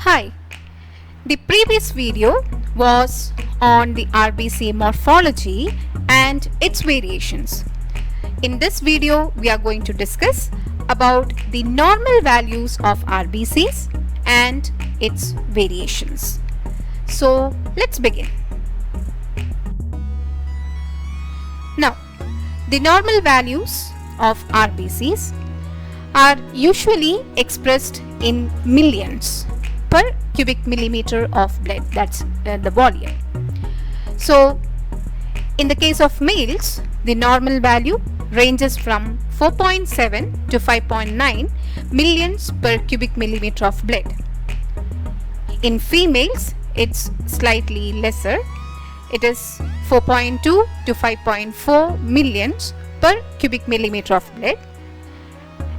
Hi, the previous video was on the RBC morphology and its variations. In this video, we are going to discuss about the normal values of RBCs and its variations. So let's begin. Now, the normal values of RBCs are usually expressed in millions per cubic millimeter of blood, that's the volume. So in the case of males, the normal value ranges from 4.7 to 5.9 millions per cubic millimeter of blood. In females, it's slightly lesser. It is 4.2 to 5.4 millions per cubic millimeter of blood.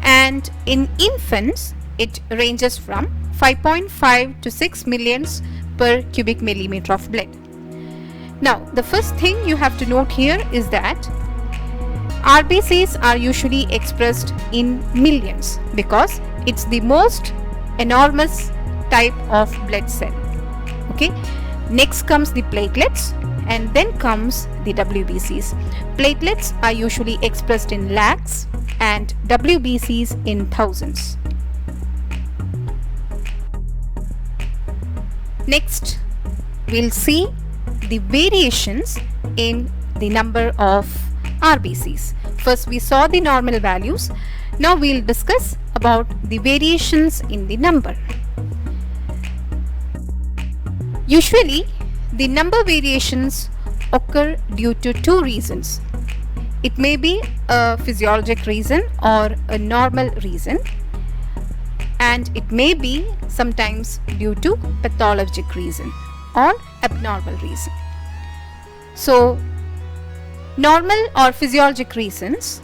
And in infants, it ranges from 5.5 to 6 millions per cubic millimeter of blood. Now, the first thing you have to note here is that RBCs are usually expressed in millions because it's the most enormous type of blood cell. Okay. Next comes the platelets and then comes the WBCs. Platelets are usually expressed in lakhs and WBCs in thousands. Next, we'll see the variations in the number of RBCs. First, we saw the normal values. Now we'll discuss about the variations in the number. Usually, the number variations occur due to two reasons. It may be a physiologic reason or a normal reason, and it may be sometimes due to pathologic reason or abnormal reason. So, normal or physiologic reasons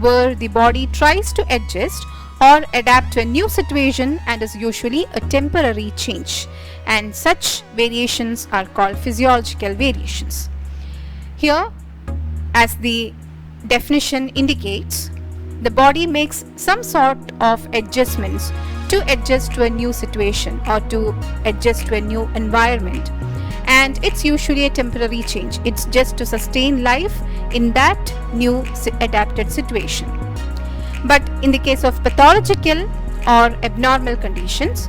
where the body tries to adjust or adapt to a new situation and is usually a temporary change, and such variations are called physiological variations. Here, as the definition indicates, the body makes some sort of adjustments to adjust to a new situation or to adjust to a new environment, and it's usually a temporary change. It's just to sustain life in that new adapted situation. But in the case of pathological or abnormal conditions,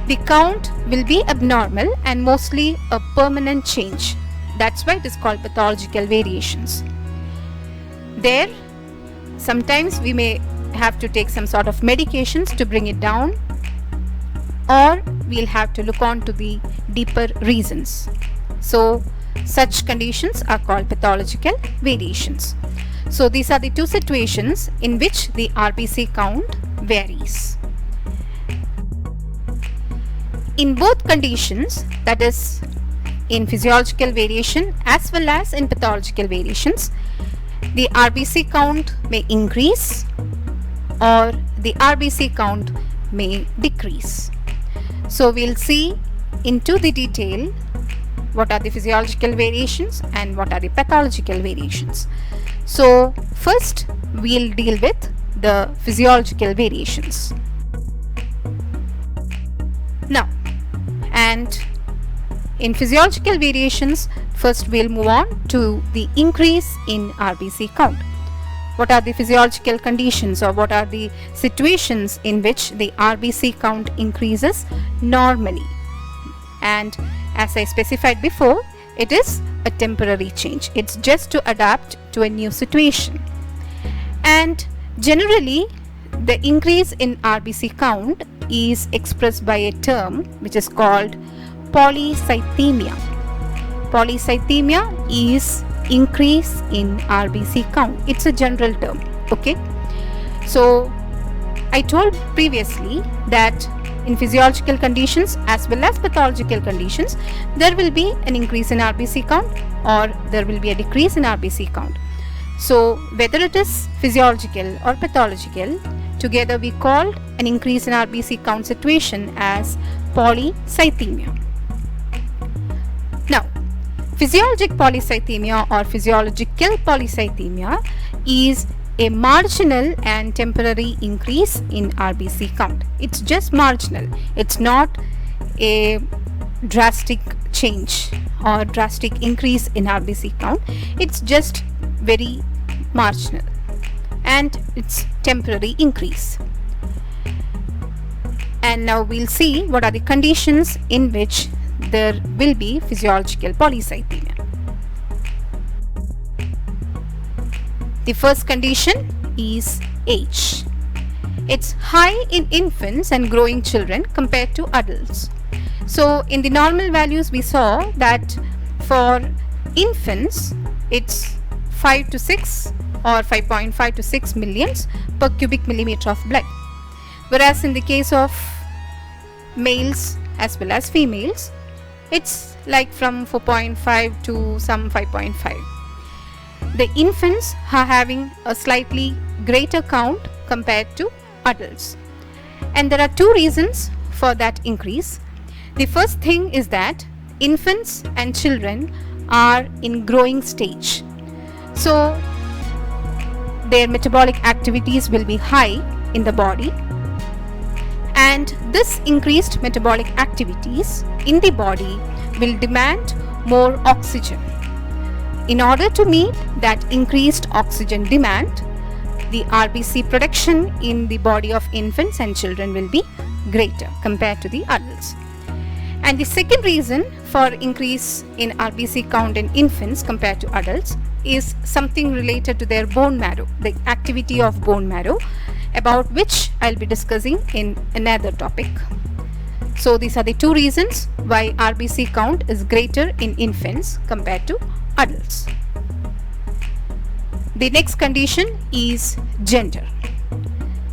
the count will be abnormal and mostly a permanent change. That's why it is called pathological variations. There, sometimes we may have to take some sort of medications to bring it down, or we'll have to look on to the deeper reasons. So such conditions are called pathological variations. So these are the two situations in which the RBC count varies. In both conditions, that is in physiological variation as well as in pathological variations, the RBC count may increase or the RBC count may decrease. So we'll see into the detail what are the physiological variations and what are the pathological variations. So first we'll deal with the physiological variations. Now, and in physiological variations, first we'll move on to the increase in RBC count. What are the physiological conditions or what are the situations in which the RBC count increases normally? And as I specified before, it is a temporary change. It's just to adapt to a new situation. And generally, the increase in RBC count is expressed by a term which is called polycythemia. Polycythemia is increase in RBC count. It's a general term. Okay. So I told previously that in physiological conditions as well as pathological conditions, there will be an increase in RBC count or there will be a decrease in RBC count. So whether it is physiological or pathological, together we called an increase in RBC count situation as polycythemia. Now, physiologic polycythemia or physiological polycythemia is a marginal and temporary increase in RBC count. It's just marginal. It's not a drastic change or drastic increase in RBC count. It's just very marginal and it's temporary increase. And now we'll see what are the conditions in which there will be physiological polycythemia. The first condition is age. It's high in infants and growing children compared to adults. So in the normal values we saw that for infants it's 5 to 6 or 5.5 to 6 millions per cubic millimeter of blood, whereas in the case of males as well as females it's like from 4.5 to some 5.5. The infants are having a slightly greater count compared to adults, and there are two reasons for that increase. The first thing is that infants and children are in growing stage, so their metabolic activities will be high in the body, and this increased metabolic activities in the body will demand more oxygen. In order to meet that increased oxygen demand, the RBC production in the body of infants and children will be greater compared to the adults. And the second reason for increase in RBC count in infants compared to adults is something related to their bone marrow, the activity of bone marrow, about which I'll be discussing in another topic. So these are the two reasons why RBC count is greater in infants compared to adults. The next condition is gender.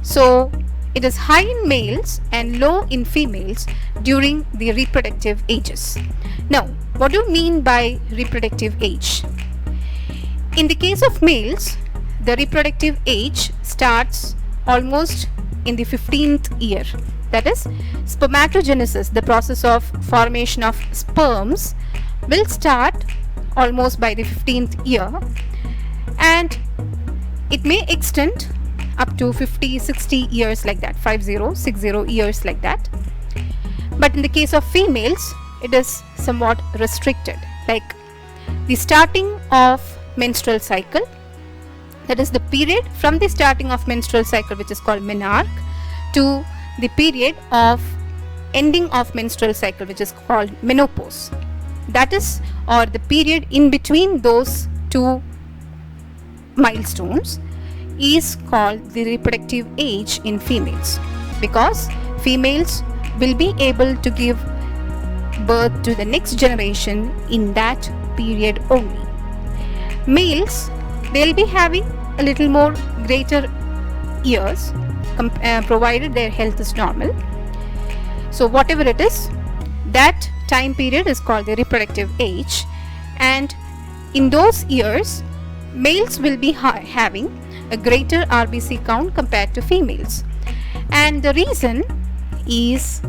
So it is high in males and low in females during the reproductive ages. Now, what do you mean by reproductive age? In the case of males, the reproductive age starts almost in the 15th year. That is, spermatogenesis, the process of formation of sperms, will start almost by the 15th year, and it may extend up to 50-60 years like that, 50-60 years like that. But in the case of females, it is somewhat restricted, like the starting of menstrual cycle, that is the period from the starting of menstrual cycle, which is called menarche, to the period of ending of menstrual cycle, which is called menopause. That is, or the period in between those two milestones is called the reproductive age in females, because females will be able to give birth to the next generation in that period only. Males, they'll be having a little more greater years provided their health is normal. So whatever it is, that time period is called the reproductive age, and in those years males will be having a greater RBC count compared to females, and the reason is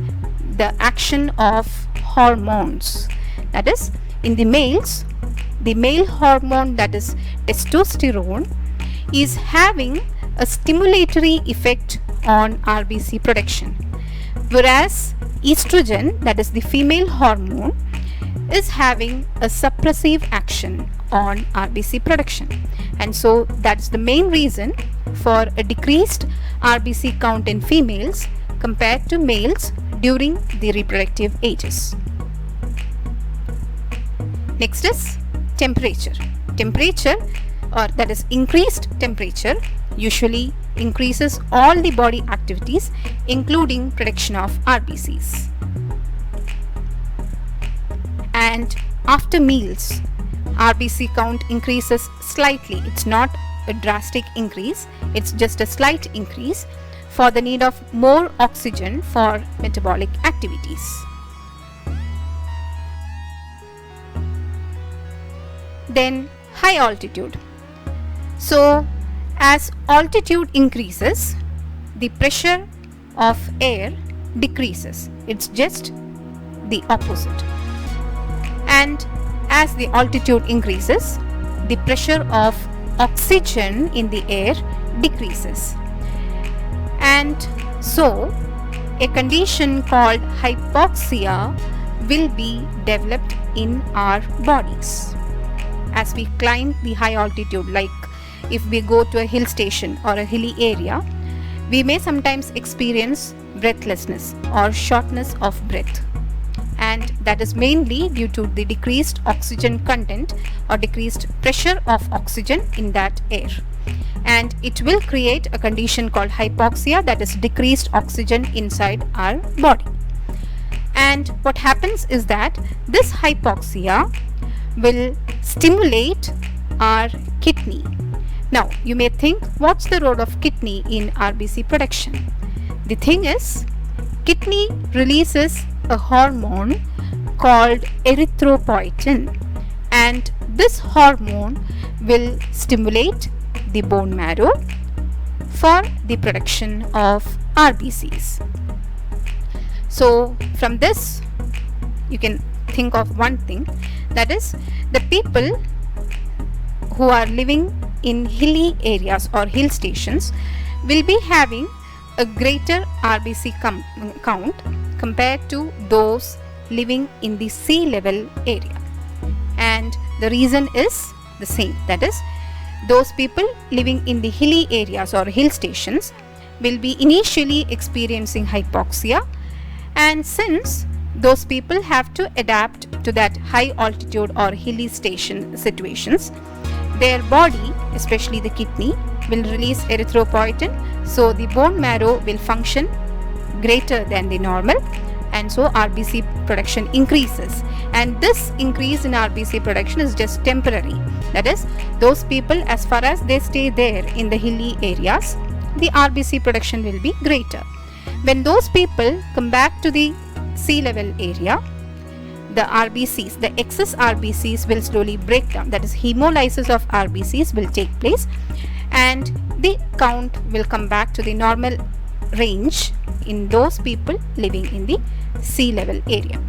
the action of hormones. That is, in the males, the male hormone, that is testosterone, is having a stimulatory effect on RBC production, whereas estrogen, that is the female hormone, is having a suppressive action on RBC production. And so that's the main reason for a decreased RBC count in females compared to males during the reproductive ages. Next is temperature. Temperature, or that is increased temperature, usually increases all the body activities including production of RBCs. And after meals, RBC count increases slightly. It's not a drastic increase, it's just a slight increase for the need of more oxygen for metabolic activities. Then high altitude. So as altitude increases, the pressure of air decreases. It's just the opposite. And as the altitude increases, the pressure of oxygen in the air decreases. And so a condition called hypoxia will be developed in our bodies. As we climb the high altitude, like if we go to a hill station or a hilly area, we may sometimes experience breathlessness or shortness of breath. And that is mainly due to the decreased oxygen content or decreased pressure of oxygen in that air. And it will create a condition called hypoxia, that is decreased oxygen inside our body. And what happens is that this hypoxia will stimulate our kidney. Now you may think, what's the role of kidney in RBC production? The thing is, kidney releases a hormone called erythropoietin, and this hormone will stimulate the bone marrow for the production of RBCs. So from this you can think of one thing, that is, the people who are living in hilly areas or hill stations will be having a greater RBC count compared to those living in the sea level area. And the reason is the same, that is, those people living in the hilly areas or hill stations will be initially experiencing hypoxia, and since those people have to adapt to that high altitude or hilly station situations, their body, especially the kidney, will release erythropoietin, so the bone marrow will function greater than the normal, and so RBC production increases. And this increase in RBC production is just temporary, that is, those people, as far as they stay there in the hilly areas, the RBC production will be greater. When those people come back to the sea level area, the RBCs, the excess RBCs will slowly break down, that is, hemolysis of RBCs will take place, and the count will come back to the normal range in those people living in the sea level area.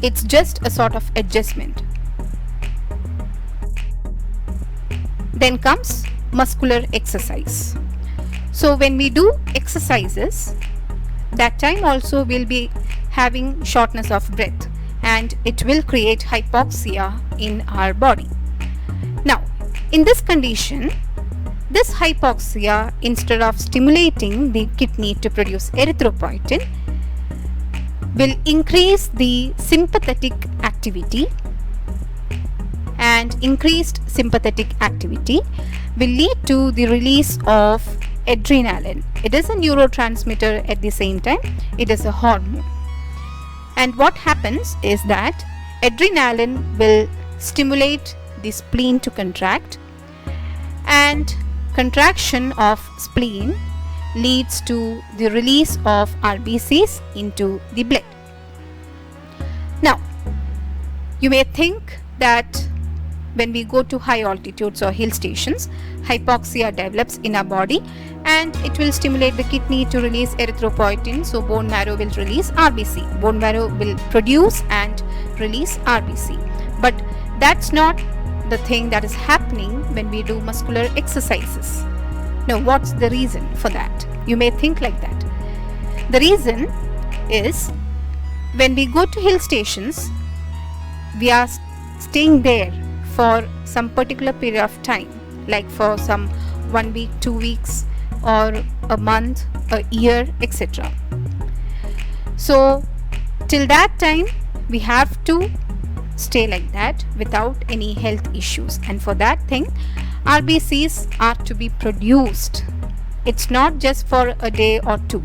It's just a sort of adjustment. Then comes muscular exercise. So when we do exercises, that time also we'll be having shortness of breath, and it will create hypoxia in our body. Now, in this condition, this hypoxia, instead of stimulating the kidney to produce erythropoietin, will increase the sympathetic activity, and increased sympathetic activity will lead to the release of adrenaline. It is a neurotransmitter, at the same time it is a hormone. And what happens is that adrenaline will stimulate the spleen to contract, and contraction of spleen leads to the release of RBCs into the blood. Now, you may think that when we go to high altitudes or hill stations, hypoxia develops in our body, and it will stimulate the kidney to release erythropoietin, so bone marrow will release RBC. Bone marrow will produce and release RBC. But that's not the thing that is happening when we do muscular exercises. Now, what's the reason for that? You may think like that. The reason is, when we go to hill stations, we are staying there for some particular period of time, like for some 1 week, 2 weeks, or a month, a year, etc. So till that time we have to stay like that without any health issues, and for that thing RBCs are to be produced. It's not just for a day or two,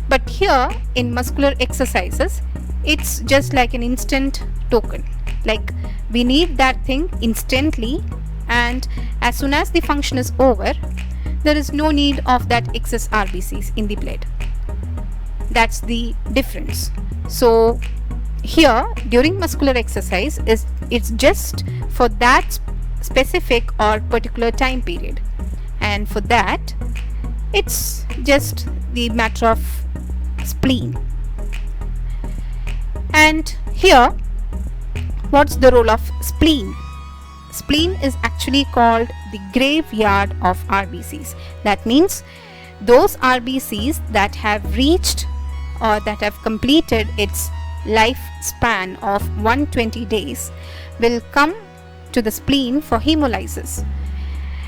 but here in muscular exercises it's just like an instant token, like we need that thing instantly, and as soon as the function is over, there is no need of that excess RBCs in the blood. That's the difference. So here during muscular exercise it's just for that specific or particular time period, and for that it's just the matter of spleen. And here, what's the role of spleen? Spleen is actually called the graveyard of RBCs. That means those RBCs that have reached or that have completed its lifespan of 120 days will come to the spleen for hemolysis.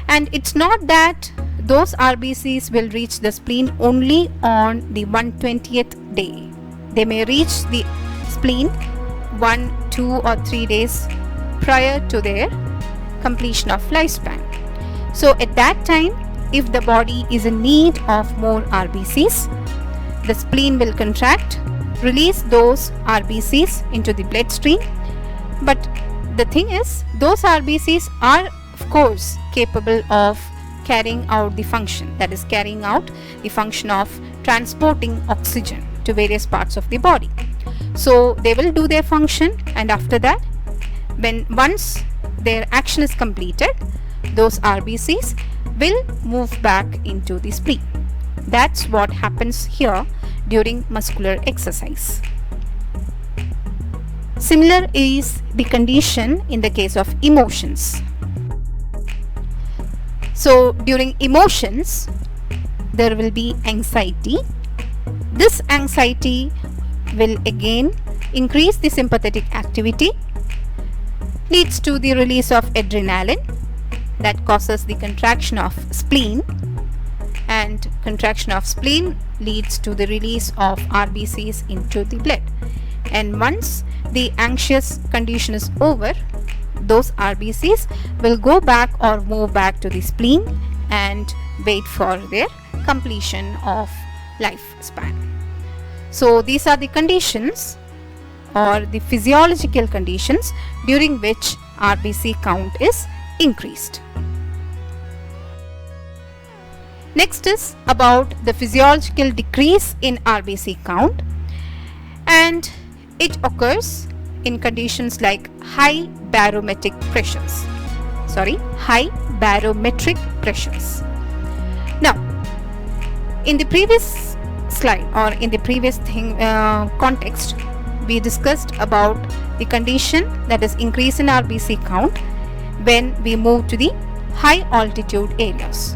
And it's not that those RBCs will reach the spleen only on the 120th day. They may reach the spleen 1, 2 or 3 days prior to their completion of lifespan. So at that time, if the body is in need of more RBCs, the spleen will contract, release those RBCs into the bloodstream. But the thing is, those RBCs are of course capable of carrying out the function, that is carrying out the function of transporting oxygen to various parts of the body. So they will do their function, and after that, once their action is completed, those RBCs will move back into the spleen. That's what happens here during muscular exercise. Similar is the condition in the case of emotions. So during emotions, there will be anxiety. This anxiety will again increase the sympathetic activity, leads to the release of adrenaline that causes the contraction of spleen, and contraction of spleen leads to the release of RBCs into the blood. And once the anxious condition is over, those RBCs will go back or move back to the spleen and wait for their completion of lifespan. So these are the conditions or the physiological conditions during which RBC count is increased. Next is about the physiological decrease in RBC count, and it occurs in conditions like high barometric pressures. Now, in the previous slide or in the previous context, we discussed about the condition, that is increase in RBC count, when we move to the high altitude areas.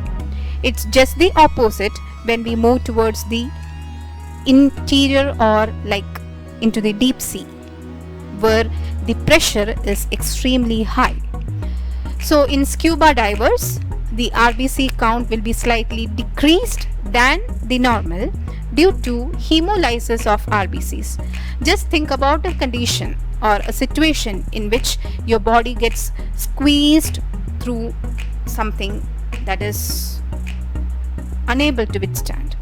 It's just the opposite when we move towards the interior or like into the deep sea, where the pressure is extremely high. So in scuba divers, the RBC count will be slightly decreased than the normal due to hemolysis of RBCs. Just think about a condition or a situation in which your body gets squeezed through something that is unable to withstand.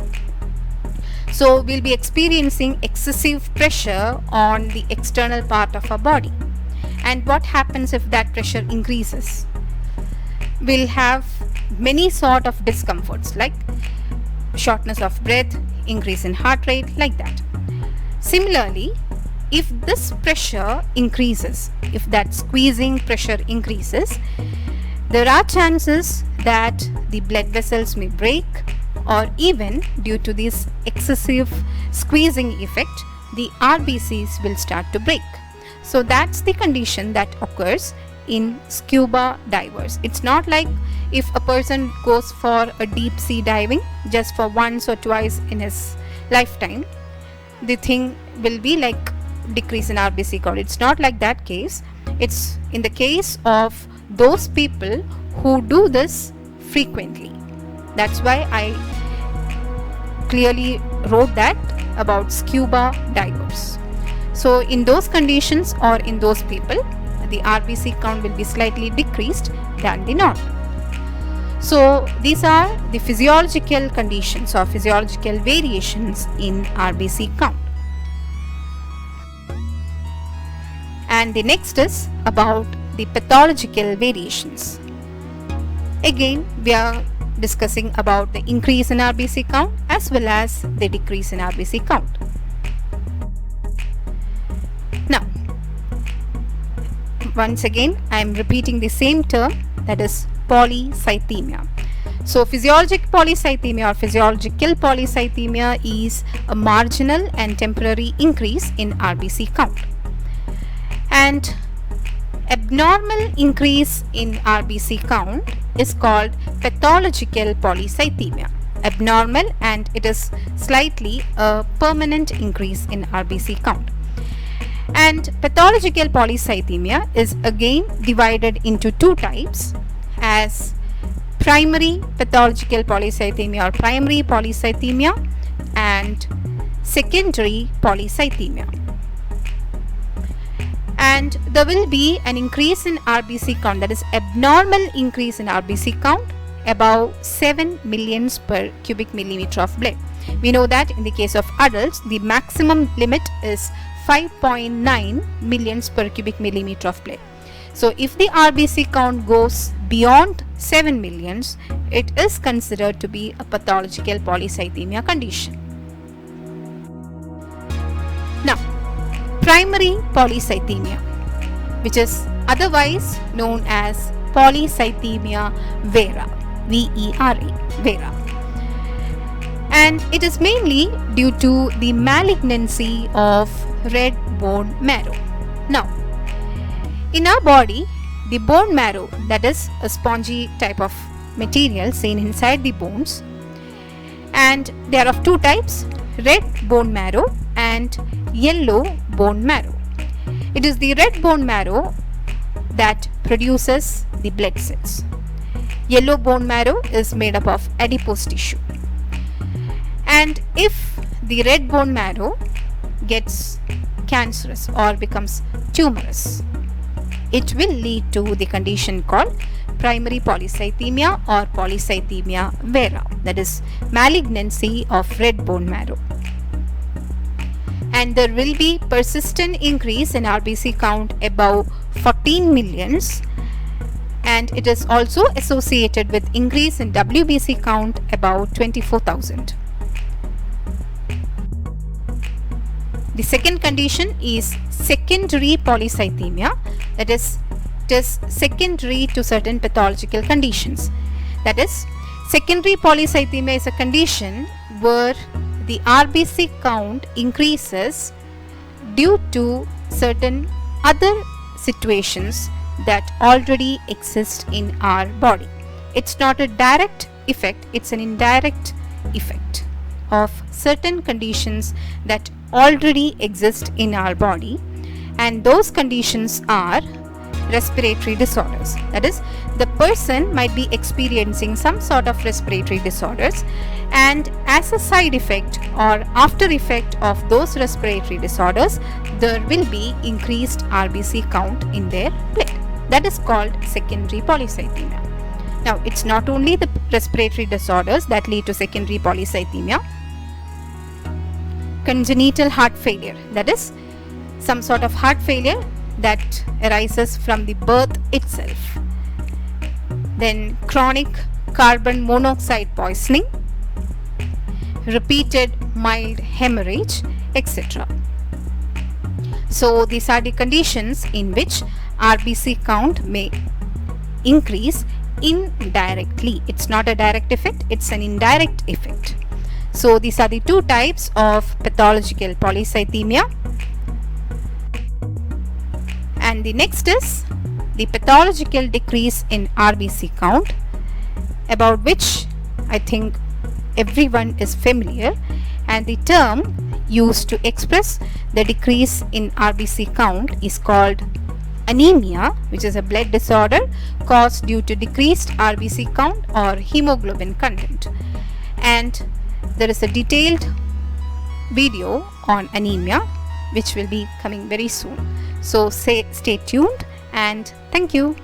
So we'll be experiencing excessive pressure on the external part of our body. And what happens if that pressure increases? We'll have many sort of discomforts like shortness of breath, increase in heart rate, like that. Similarly, if this pressure increases, if that squeezing pressure increases, there are chances that the blood vessels may break, or even due to this excessive squeezing effect, the RBCs will start to break. So that's the condition that occurs in scuba divers. It's not like if a person goes for a deep sea diving just for once or twice in his lifetime, the thing will be like decrease in RBC count. It's not like that case. It's in the case of those people who do this frequently. That's why I clearly wrote that about scuba divers. So in those conditions or in those people, the RBC count will be slightly decreased than the norm. So these are the physiological conditions or physiological variations in RBC count. And the next is about the pathological variations. Again, we are discussing about the increase in RBC count as well as the decrease in RBC count. Now, once again, I am repeating the same term, that is polycythemia. So physiologic polycythemia or physiological polycythemia is a marginal and temporary increase in RBC count. And abnormal increase in RBC count is called pathological polycythemia. abnormal and it is slightly a permanent increase in RBC count. And pathological polycythemia is again divided into two types as primary pathological polycythemia or primary polycythemia and secondary polycythemia. And there will be an increase in RBC count, that is abnormal increase in RBC count above 7 millions per cubic millimeter of blood. We know that in the case of adults the maximum limit is 5.9 millions per cubic millimeter of blood. So if the RBC count goes beyond 7 millions, it is considered to be a pathological polycythemia condition. Now, primary polycythemia, which is otherwise known as polycythemia vera, V-E-R-A, vera. And it is mainly due to the malignancy of red bone marrow. Now, in our body, the bone marrow, that is a spongy type of material seen inside the bones, and they are of two types, red bone marrow and yellow bone marrow. It is the red bone marrow that produces the blood cells. Yellow bone marrow is made up of adipose tissue. And if the red bone marrow gets cancerous or becomes tumorous, it will lead to the condition called primary polycythemia or polycythemia vera, that is malignancy of red bone marrow. And there will be persistent increase in RBC count above 14 millions, and it is also associated with increase in WBC count above 24,000. The second condition is secondary polycythemia, that is, it is secondary to certain pathological conditions. That is, secondary polycythemia is a condition where the RBC count increases due to certain other situations that already exist in our body. It's not a direct effect, it's an indirect effect of certain conditions that already exist in our body, and those conditions are respiratory disorders. That is, the person might be experiencing some sort of respiratory disorders, and as a side effect or after effect of those respiratory disorders, there will be increased RBC count in their blood. That is called secondary polycythemia. Now, it's not only the respiratory disorders that lead to secondary polycythemia. Congenital heart failure, that is some sort of heart failure that arises from the birth itself. Then chronic carbon monoxide poisoning, repeated mild hemorrhage, etc. So these are the conditions in which RBC count may increase indirectly. It's not a direct effect, it's an indirect effect. So these are the two types of pathological polycythemia. And the next is the pathological decrease in RBC count, about which I think everyone is familiar, and the term used to express the decrease in RBC count is called anemia, which is a blood disorder caused due to decreased RBC count or hemoglobin content. And there is a detailed video on anemia which will be coming very soon. So stay tuned and thank you.